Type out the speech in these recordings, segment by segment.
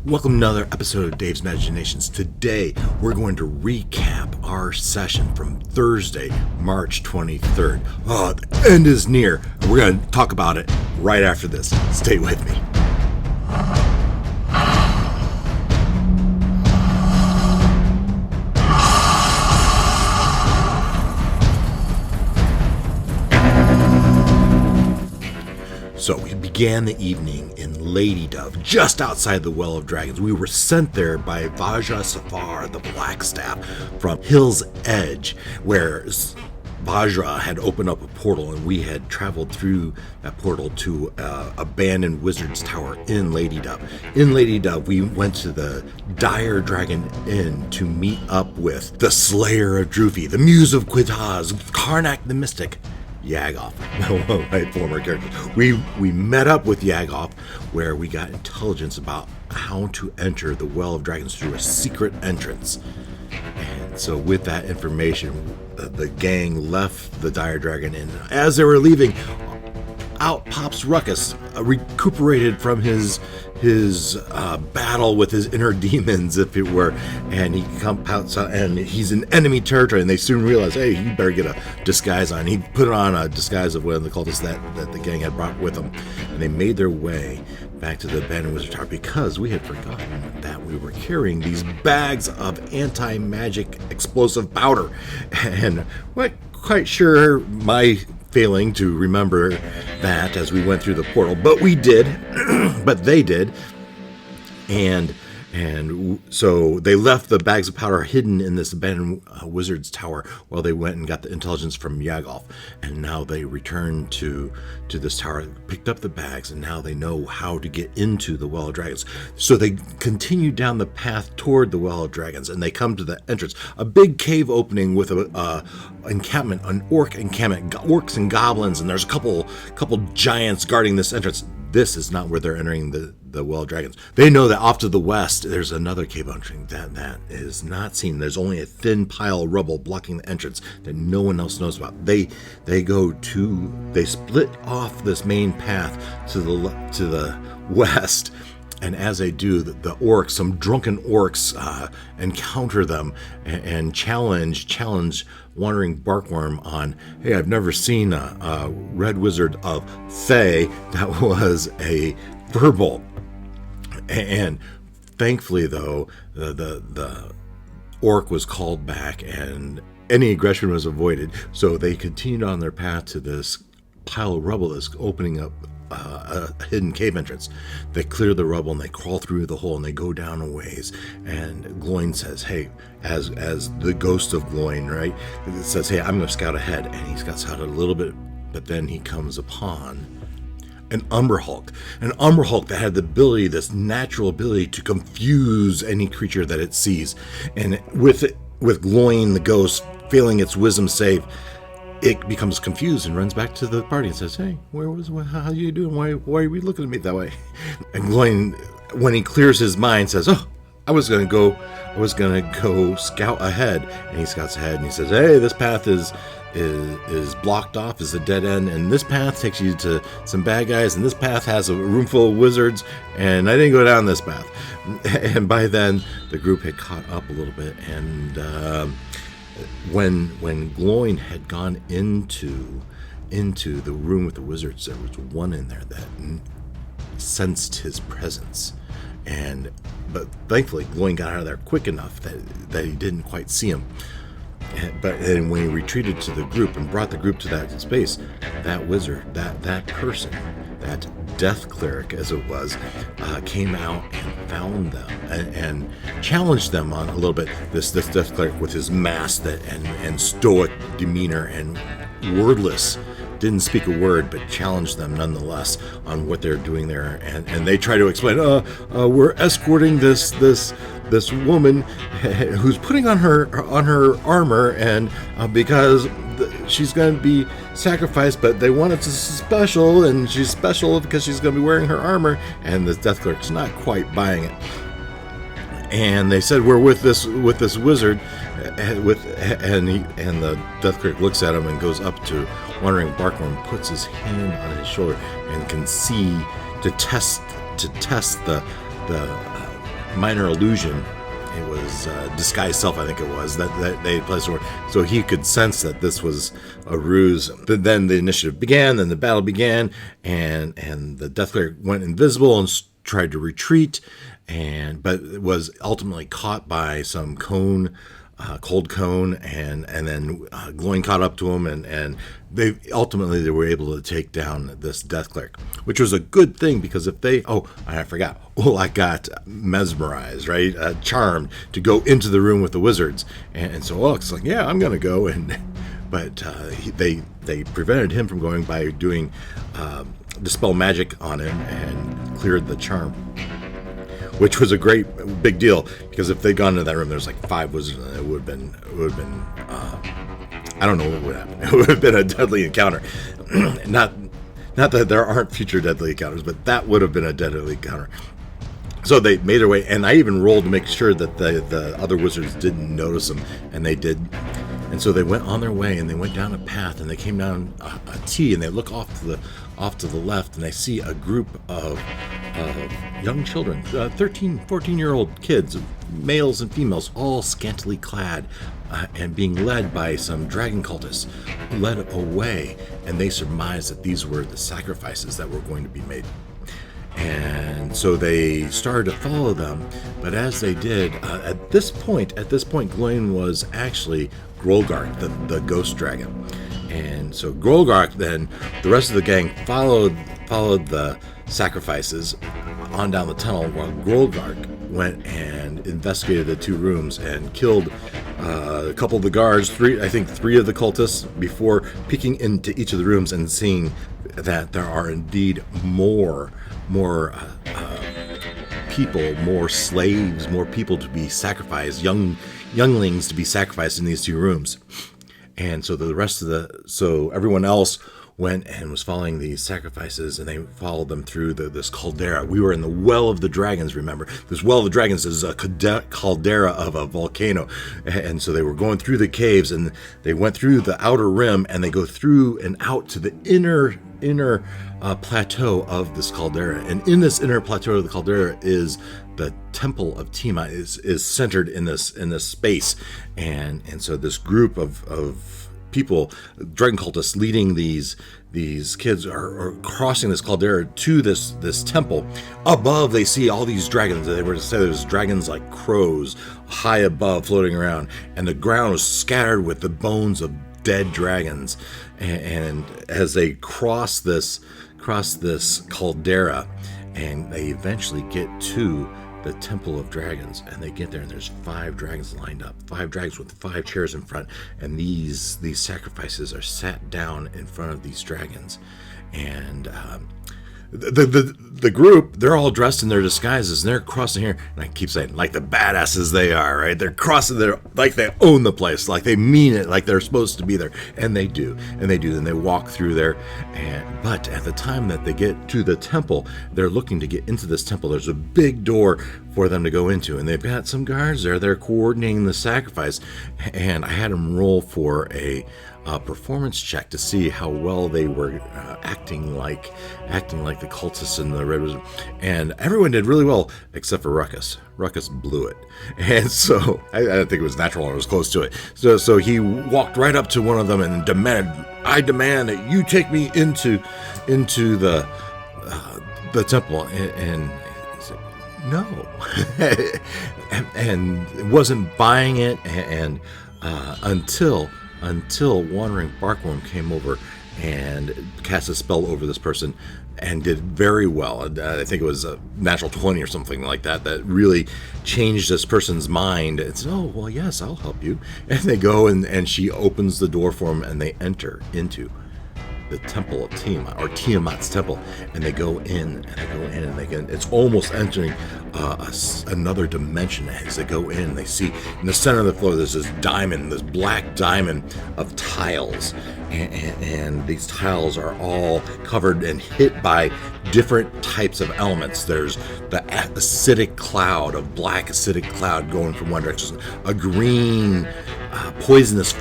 Welcome to another episode of Dave's Imaginations. Today, we're going to recap our session from Thursday, March 23rd. Oh, the end is near. We're going to talk about it right after this. Stay with me. So we began the evening in Lady Dove, just outside the Well of Dragons. We were sent there by Vajra Safar, the Blackstaff, from Hill's Edge, where Vajra had opened up a portal, and we had traveled through that portal to abandoned Wizard's Tower in Lady Dove. In Lady Dove, we went to the Dire Dragon Inn to meet up with the Slayer of Drufi, the Muse of Quitaz, Karnak the Mystic, Yagoth, one of my former characters. We met up with Yagoth, where we got intelligence about how to enter the Well of Dragons through a secret entrance. And so with that information, the gang left the Dire Dragon Inn. As they were leaving, out pops Ruckus, recuperated from his battle with his inner demons, if it were, and he comes outside, and he's in enemy territory, and they soon realize, hey, you better get a disguise on. He put on a disguise of one of the cultists that the gang had brought with them, and they made their way back to the abandoned Wizard Tower because we had forgotten that we were carrying these bags of anti-magic explosive powder, and we're quite sure my failing to remember that as we went through the portal, but we did, but they did, and so they left the bags of powder hidden in this abandoned Wizard's Tower while they went and got the intelligence from Yagoth, and now they returned to this tower, picked up the bags, and now they know how to get into the Well of Dragons. So they continue down the path toward the Well of Dragons, and they come to the entrance, a big cave opening with a encampment, an orc encampment, orcs and goblins, and there's a couple giants guarding this entrance. This is not where they're entering the Well of Dragons. They know that off to the west, there's another cave opening that is not seen. There's only a thin pile of rubble blocking the entrance that no one else knows about. They split off this main path to the west, and as they do, the orcs, some drunken orcs, encounter them and challenge Wandering Barkworm on, hey, I've never seen a red wizard of Thay that was a verbal. And thankfully, though, the orc was called back and any aggression was avoided. So they continued on their path to this pile of rubble that's opening up a hidden cave entrance. They clear the rubble and they crawl through the hole and they go down a ways. And Gloin says, hey, as the ghost of Gloin, right? It says, hey, I'm going to scout ahead. And he's got scouted a little bit, but then he comes upon an Umber Hulk that had the ability, this natural ability to confuse any creature that it sees. And with Gloin, the ghost, failing its wisdom save, it becomes confused and runs back to the party and says, hey, how you doing? Why are we looking at me that way? And Gloin, when he clears his mind, says, oh, I was gonna go scout ahead. And he scouts ahead and he says, hey, this path is blocked off, is a dead end, and this path takes you to some bad guys, and this path has a room full of wizards, and I didn't go down this path. And by then the group had caught up a little bit, and when Gloin had gone into the room with the wizards, there was one in there that sensed his presence, but thankfully Gloin got out of there quick enough that he didn't quite see him. But when he retreated to the group and brought the group to that space, that wizard, that person, that death cleric as it was, came out and found them and challenged them on a little bit. This death cleric with his mask and stoic demeanor and wordless, didn't speak a word, but challenged them nonetheless on what they're doing there. And they try to explain, we're escorting this woman who's putting on her armor, and because she's going to be sacrificed, but they want it to special, and she's special because she's going to be wearing her armor. And the death cleric's not quite buying it. And they said, we're with this wizard, and the death cleric looks at him and goes up to Wandering Barkworm, puts his hand on his shoulder, and can see to test the minor illusion. It was disguised self, I think it was, that they placed over. So he could sense that this was a ruse. But then the initiative began, then the battle began, and the Death Cleric went invisible and tried to retreat, but it was ultimately caught by some cold cone, and then Gloin caught up to him, and they were able to take down this Death Cleric, which was a good thing, because if they, I forgot, I got mesmerized, right, charmed to go into the room with the wizards, and so Ulrich's like, yeah, I'm gonna go, but they prevented him from going by doing dispel magic on him and cleared the charm, which was a great big deal, because if they'd gone into that room, there's like 5 wizards, and it would have been I don't know what would happen. It would have been a deadly encounter. Not that there aren't future deadly encounters, but that would have been a deadly encounter. So they made their way, and I even rolled to make sure that the other wizards didn't notice them, and they did. And so they went on their way, and they went down a path, and they came down a T, and they look off to the left, and they see a group of young children, 13, 14-year-old kids, males and females, all scantily clad, and being led by some dragon cultists, led away, and they surmised that these were the sacrifices that were going to be made. And so they started to follow them, but as they did, at this point, Gloin was actually Grolgark, the ghost dragon. And so Grolgark, then the rest of the gang followed the sacrifices on down the tunnel, while Grolgark went and investigated the 2 rooms and killed a couple of the guards, 3 of the cultists, before peeking into each of the rooms and seeing that there are indeed more people, more slaves, more people to be sacrificed, younglings to be sacrificed in these 2 rooms. And so so everyone else went and was following these sacrifices, and they followed them through this caldera. We were in the Well of the Dragons, remember? This Well of the Dragons is a caldera of a volcano. And so they were going through the caves, and they went through the outer rim, and they go through and out to the inner plateau of this caldera. And in this inner plateau of the caldera is the Temple of Tiamat, is centered in this space. And so this group of people, dragon cultists, leading these kids are crossing this caldera to this temple. Above, they see all these dragons. They were to say there's dragons like crows high above, floating around, and the ground was scattered with the bones of dead dragons. And as they cross this caldera, and they eventually get to the Temple of Dragons, and they get there, and there's 5 dragons lined up, 5 dragons with 5 chairs in front, and these sacrifices are sat down in front of these dragons. And the group, they're all dressed in their disguises, and they're crossing here, and I keep saying, like the badasses they are, right? They're crossing there like they own the place, like they mean it, like they're supposed to be there, and they do, and they walk through there. But at the time that they get to the temple, they're looking to get into this temple. There's a big door for them to go into, and they've got some guards there. They're coordinating the sacrifice, and I had them roll for a performance check to see how well they were acting like the cultists in the Red Wizard, and everyone did really well except for Ruckus. Ruckus blew it, and so I didn't think it was natural, or it was close to it. So he walked right up to one of them and demanded, "I demand that you take me into the temple." And he said, "No," and wasn't buying it, and until Wandering Barkworm came over and cast a spell over this person and did very well. I think it was a natural 20 or something like that really changed this person's mind. It's, "Oh, well, yes, I'll help you." And they go, and she opens the door for them, and they enter into the Temple of Tiamat, or Tiamat's temple, and they go in, and it's almost entering another dimension. As they go in, they see in the center of the floor there's this black diamond of tiles, and these tiles are all covered and hit by different types of elements. There's the acidic cloud, of black acidic cloud going from one direction, a green poisonous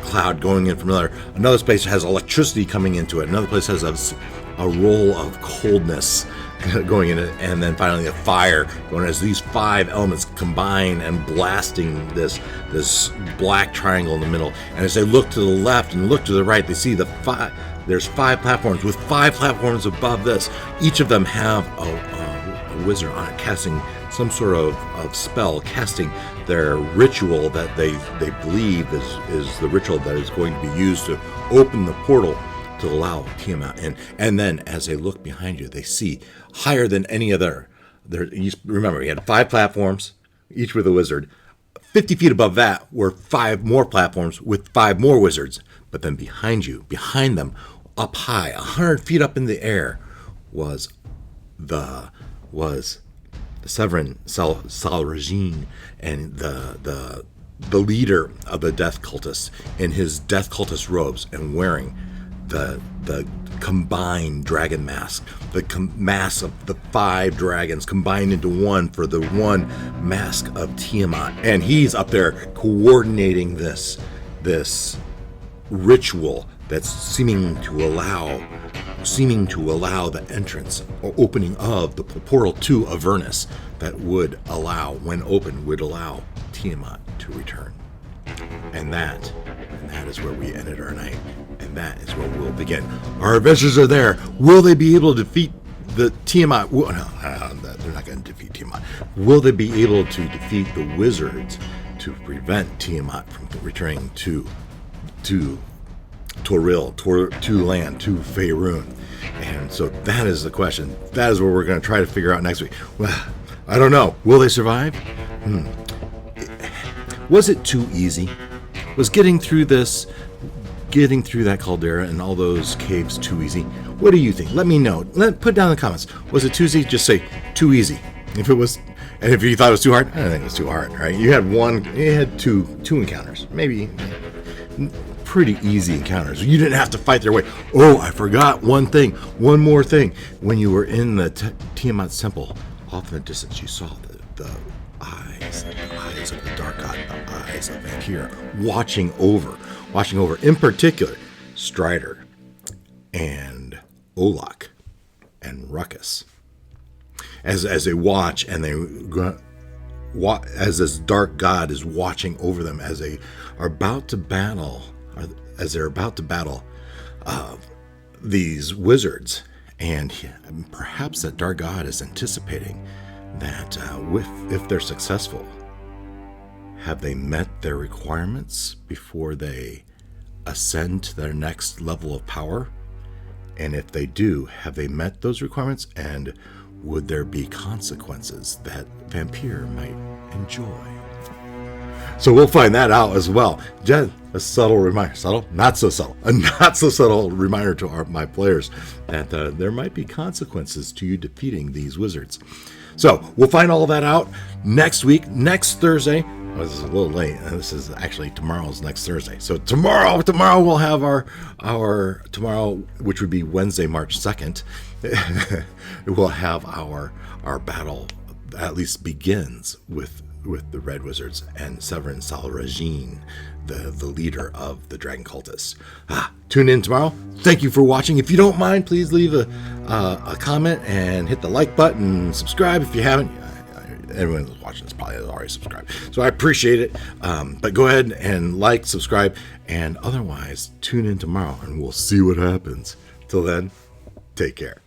cloud going in from another place has electricity coming into it, another place has a roll of coldness going in it, and then finally a fire going as these 5 elements combine and blasting this black triangle in the middle. And as they look to the left and look to the right, they see there's 5 platforms with 5 platforms above this. Each of them have a wizard on it casting some sort of spell, casting their ritual that they believe is the ritual that is going to be used to open the portal to allow Tiamat in. And then as they look behind you, they see higher than any other. Remember, you had 5 platforms, each with a wizard. 50 feet above that were 5 more platforms with 5 more wizards. But then behind them, up high, 100 feet up in the air, was Severin Salragine, and the leader of the death cultists in his death cultist robes and wearing the combined dragon mask, the mask of the 5 dragons combined into one for the one mask of Tiamat. And he's up there coordinating this ritual that's seeming to allow the entrance or opening of the portal to Avernus that would allow, when open, would allow Tiamat to return. And that is where we ended our night. And that is where we'll begin. Our adventures are there. Will they be able to defeat the Tiamat? No, they're not going to defeat Tiamat. Will they be able to defeat the wizards to prevent Tiamat from returning to Toril, to land, to Faerun? And so that is the question. That is what we're going to try to figure out next week. Well, I don't know. Will they survive? Was it too easy? Was getting through that caldera and all those caves too easy? What do you think? Let me know. Put down in the comments. Was it too easy? Just say too easy. If it was, and if you thought it was too hard, I don't think it was too hard, right? You had two encounters, maybe pretty easy encounters. You didn't have to fight their way. Oh, I forgot one more thing. When you were in the Tiamat's temple, off in the distance, you saw the eyes of the dark god, the eyes of Vampire, watching over, in particular, Strider and Olak and Ruckus. As they watch and as this dark god is watching over them as they are about to battle, these wizards, and perhaps that dark god is anticipating that if they're successful, have they met their requirements before they ascend to their next level of power? And if they do, have they met those requirements? And would there be consequences that Vampire might enjoy? So we'll find that out as well. Just a subtle reminder, not so subtle reminder to my players that there might be consequences to you defeating these wizards. So we'll find all of that out next week, next Thursday. Oh, this is a little late. This is actually tomorrow's next Thursday. So tomorrow we'll have our tomorrow, which would be Wednesday, March 2nd. We'll have our battle, at least begins with the Red Wizards and Severin Salragine, the leader of the Dragon Cultists. Tune in tomorrow. Thank you for watching. If you don't mind, please leave a comment and hit the like button. Subscribe if you haven't. Everyone who's watching this probably has already subscribed, so I appreciate it. But go ahead and like, subscribe, and otherwise tune in tomorrow and we'll see what happens. Till then, take care.